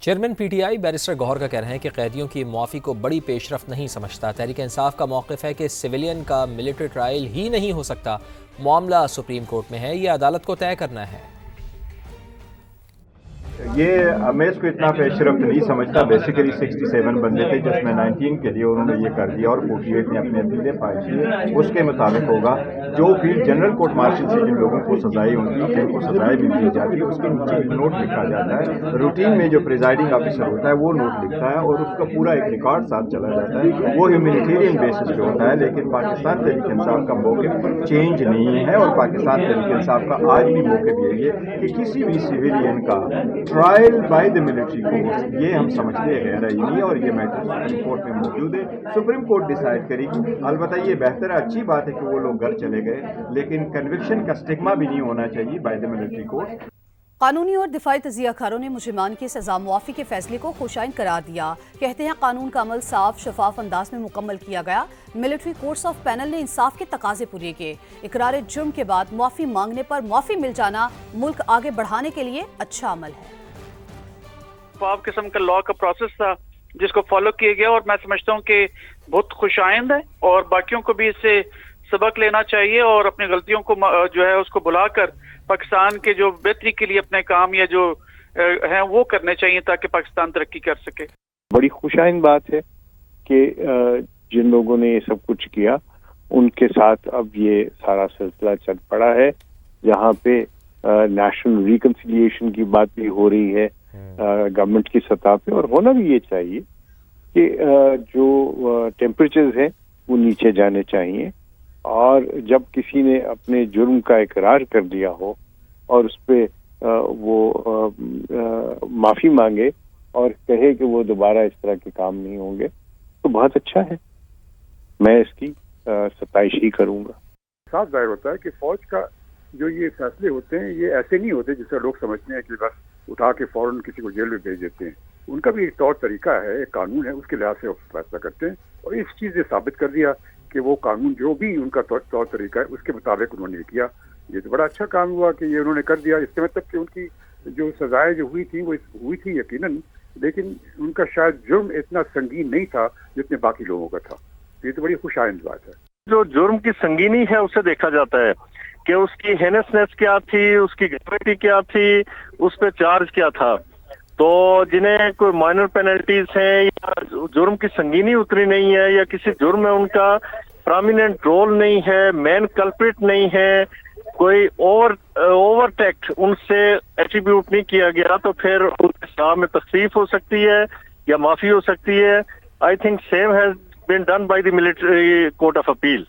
Chairman P T I barrister Gohar کا کہنا ہے کہ قیدیوں کی معافی کو بڑی پیش رفت نہیں سمجھتا۔ تحریک انصاف کا موقف ہے کہ سویلین کا ملٹری ٹرائل ہی نہیں ہو سکتا، معاملہ سپریم کورٹ میں ہے، یہ عدالت کو طے کرنا ہے۔ یہ میں اس کو اتنا پیش رفت نہیں سمجھتا۔ بیسیکلی 67 بندے تھے جس میں 19 کے لیے انہوں نے یہ کر دیا اور 48 نے اپنے اپیلیں فائل کی، اس کے مطابق ہوگا۔ جو فیلڈ جنرل کورٹ مارشل سے جن لوگوں کو سزائیں ہوتی جن کو سزائیں بھی دی جاتی ہے اس کے نیچے ایک نوٹ لکھا جاتا ہے۔ روٹین میں جو پریزائڈنگ آفیسر ہوتا ہے وہ نوٹ لکھتا ہے اور اس کا پورا ایک ریکارڈ ساتھ چلا جاتا ہے، وہ ہیومینیٹیرین بیسس پہ ہوتا ہے۔ لیکن پاکستان تحریک انصاف کا موقف چینج نہیں ہے اور پاکستان تحریک انصاف کا آج بھی موقف یہی ہے کہ کسی بھی سویلین کا trial by the military court یہ ہم سمجھتے ہیں غیر آئینی ہے اور یہ میٹر سپریم کورٹ میں موجود ہے، سپریم کورٹ ڈیسائیڈ کرے گی۔ البتہ یہ بہتر ہے، اچھی بات ہے کہ وہ لوگ گھر چلے گئے، لیکن کنوکشن کا اسٹگما بھی نہیں ہونا چاہیے بائی دی ملٹری کورٹ۔ قانونی اور دفاعی تجزیہ کاروں نے مجرمان کی سزا معافی کے فیصلے کو خوشائند قرار دیا۔ کہتے ہیں قانون کا عمل صاف شفاف انداز میں مکمل کیا گیا۔ ملٹری کورٹس آف پینل نے انصاف کے تقاضے پورے کیے۔ اقرار جرم کے بعد معافی مانگنے پر معافی مل جانا ملک آگے بڑھانے کے لیے اچھا عمل ہے۔ شفاف قسم کا لا کا پروسیس تھا جس کو فالو کیا گیا اور میں سمجھتا ہوں کہ بہت خوش آئند ہے اور باقیوں کو بھی اس سے سبق لینا چاہیے اور اپنی غلطیوں کو جو ہے اس کو بلا کر پاکستان کے جو بہتری کے لیے اپنے کام یا جو ہیں وہ کرنے چاہیے تاکہ پاکستان ترقی کر سکے۔ بڑی خوش آئند بات ہے کہ جن لوگوں نے یہ سب کچھ کیا ان کے ساتھ اب یہ سارا سلسلہ چل پڑا ہے، جہاں پہ نیشنل ریکنسیلیشن کی بات بھی ہو رہی ہے گورنمنٹ کی سطح پہ، اور ہونا بھی یہ چاہیے کہ جو ٹیمپریچرز ہیں وہ نیچے جانے چاہیے، اور جب کسی نے اپنے جرم کا اقرار کر دیا ہو اور اس پہ وہ معافی مانگے اور کہے کہ وہ دوبارہ اس طرح کے کام نہیں ہوں گے تو بہت اچھا ہے، میں اس کی ستائش ہی کروں گا۔ صاف ظاہر ہوتا ہے کہ فوج کا جو یہ فیصلے ہوتے ہیں یہ ایسے نہیں ہوتے جسے لوگ سمجھتے ہیں کہ بس اٹھا کے فوراً کسی کو جیل میں بھیج دیتے ہیں۔ ان کا بھی ایک طور طریقہ ہے، ایک قانون ہے، اس کے لحاظ سے وہ فیصلہ کرتے ہیں، اور اس چیز نے ثابت کر دیا کہ وہ قانون جو بھی ان کا طور طریقہ ہے اس کے مطابق انہوں نے کیا۔ یہ تو بڑا اچھا کام ہوا کہ یہ انہوں نے کر دیا۔ اس کے مطلب کہ ان کی جو سزائیں جو ہوئی تھیں وہ ہوئی تھی یقیناً، لیکن ان کا شاید جرم اتنا سنگین نہیں تھا جتنے باقی لوگوں کا تھا۔ یہ تو بڑی خوش آئند بات ہے۔ جو جرم کی سنگینی ہے اسے دیکھا جاتا ہے کہ اس کی ہینسنیس کیا تھی، اس کی گریویٹی کیا تھی، اس پہ چارج کیا تھا۔ تو جنہیں کوئی مائنر پینلٹیز ہیں یا جرم کی سنگینی اتنی نہیں ہے یا کسی جرم میں ان کا پرامیننٹ رول نہیں ہے، مین کلپریٹ نہیں ہے، کوئی اوور ٹیکٹ ان سے ایٹریبیوٹ نہیں کیا گیا، تو پھر ان کے سزا میں تخفیف ہو سکتی ہے یا معافی ہو سکتی ہے۔ I think same has been done by the military court of appeal.